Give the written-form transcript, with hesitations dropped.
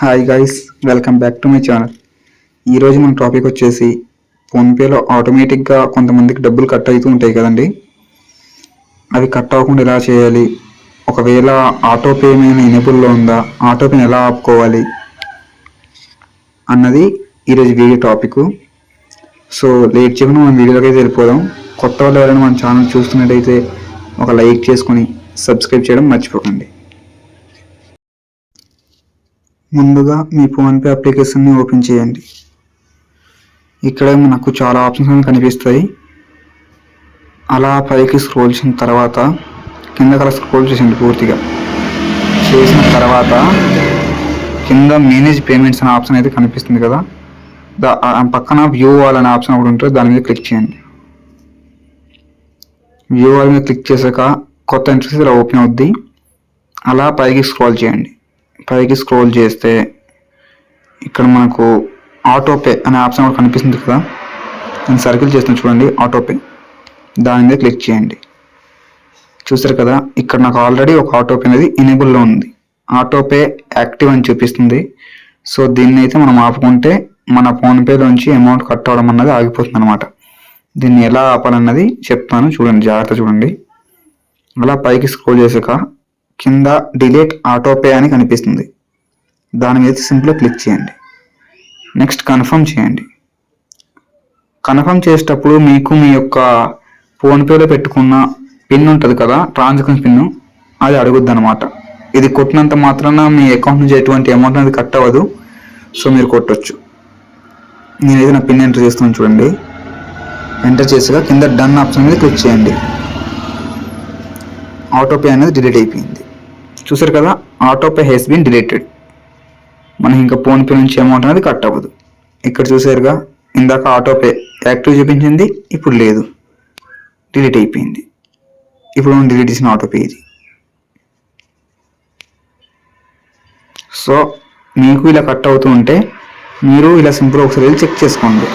Hi guys, welcome back to my channel. ఈరోజు మన topic వచ్చేసి ఫోన్పేలో ఆటోమేటిక్గా కొంతమందికి డబ్బులు కట్ అవుతూ ఉంటాయి కదండి. అవి కట్ అవ్వకుండా ఎలా చేయాలి, ఒకవేళ ఆటోపే ఏమైనా ఎనేబుల్లో ఉందా, ఆటోపేని ఎలా ఆపుకోవాలి అన్నది ఈరోజు వీడియో టాపిక్. సో లేట్ చేయకుండా మనం వీడియోలోకి అయితే వెళ్ళిపోదాం. కొత్త వాళ్ళు ఎవరైనా మన ఛానల్ చూస్తున్నట్టయితే ఒక లైక్ చేసుకొని సబ్స్క్రైబ్ చేయడం మర్చిపోకండి. ముందుగా మీ ఫోన్పే అప్లికేషన్ని ఓపెన్ చేయండి. ఇక్కడ మనకు చాలా ఆప్షన్స్ కనిపిస్తాయి. అలా పైకి స్క్రోల్ చేసిన తర్వాత కింద స్క్రోల్ చేసింది పూర్తిగా చేసిన తర్వాత కింద మేనేజ్ పేమెంట్స్ అనే ఆప్షన్ అయితే కనిపిస్తుంది కదా, పక్కన వ్యూ ఆల్ అనే ఆప్షన్ ఒకటి ఉంటుంది, దాని మీద క్లిక్ చేయండి. వ్యూ ఆల్ మీద క్లిక్ చేశాక కొత్త ఇంటర్ఫేస్ ఇలా ఓపెన్ అవుద్ది. అలా పైకి స్క్రోల్ చేయండి. పైకి స్క్రోల్ చేస్తే ఇక్కడ మనకు ఆటోపే అనే ఆప్షన్ కూడా కనిపిస్తుంది కదా, నేను సర్కిల్ చేస్తాను చూడండి, ఆటోపే, దాని మీద క్లిక్ చేయండి. చూసారు కదా, ఇక్కడ నాకు ఆల్రెడీ ఒక ఆటోపే అనేది ఎనేబుల్లో ఉంది. ఆటోపే యాక్టివ్ అని చూపిస్తుంది. సో దీన్ని అయితే మనం ఆపుకుంటే మన ఫోన్పేలోంచి అమౌంట్ కట్ అవ్వడం అన్నది ఆగిపోతుంది అనమాట. దీన్ని ఎలా ఆపాలన్నది చెప్తాను, చూడండి, జాగ్రత్త చూడండి. అలా పైకి స్క్రోల్ చేసాక కింద డిలీట్ ఆటోపే అని కనిపిస్తుంది, దాని మీద సింపుల్గా క్లిక్ చేయండి. నెక్స్ట్ కన్ఫర్మ్ చేయండి. కన్ఫర్మ్ చేసేటప్పుడు మీకు మీ యొక్క ఫోన్పేలో పెట్టుకున్న పిన్ ఉంటుంది కదా, ట్రాన్సాక్షన్ పిన్, అది అడుగుద్ది అనమాట. ఇది కొట్టినంత మాత్రాన మీ అకౌంట్ నుంచి ఎటువంటి అమౌంట్ అనేది కట్ అవ్వదు. సో మీరు కొట్టొచ్చు. నేనైతే నా పిన్ ఎంటర్ చేస్తున్నాను చూడండి. ఎంటర్ చేసాక కింద డన్ ఆప్షన్ మీద క్లిక్ చేయండి. ఆటోపే అనేది డిలీట్ అయిపోయింది. చూసారు కదా, ఆటోపే హెస్ బీన్ డిలీటెడ్. మనం ఇంకా ఫోన్పే నుంచి అమౌంట్ అనేది కట్ అవ్వదు. ఇక్కడ చూసారుగా, ఇందాక ఆటోపే యాక్టివ్ చూపించింది, ఇప్పుడు లేదు, డిలీట్ అయిపోయింది. ఇప్పుడు మనం డిలీట్ చేసిన ఆటోపే ఇది. సో మీకు ఇలా కట్ అవుతూ ఉంటే మీరు ఇలా సింపుల్ ఒకసారి వెళ్ళి చెక్ చేసుకోండి.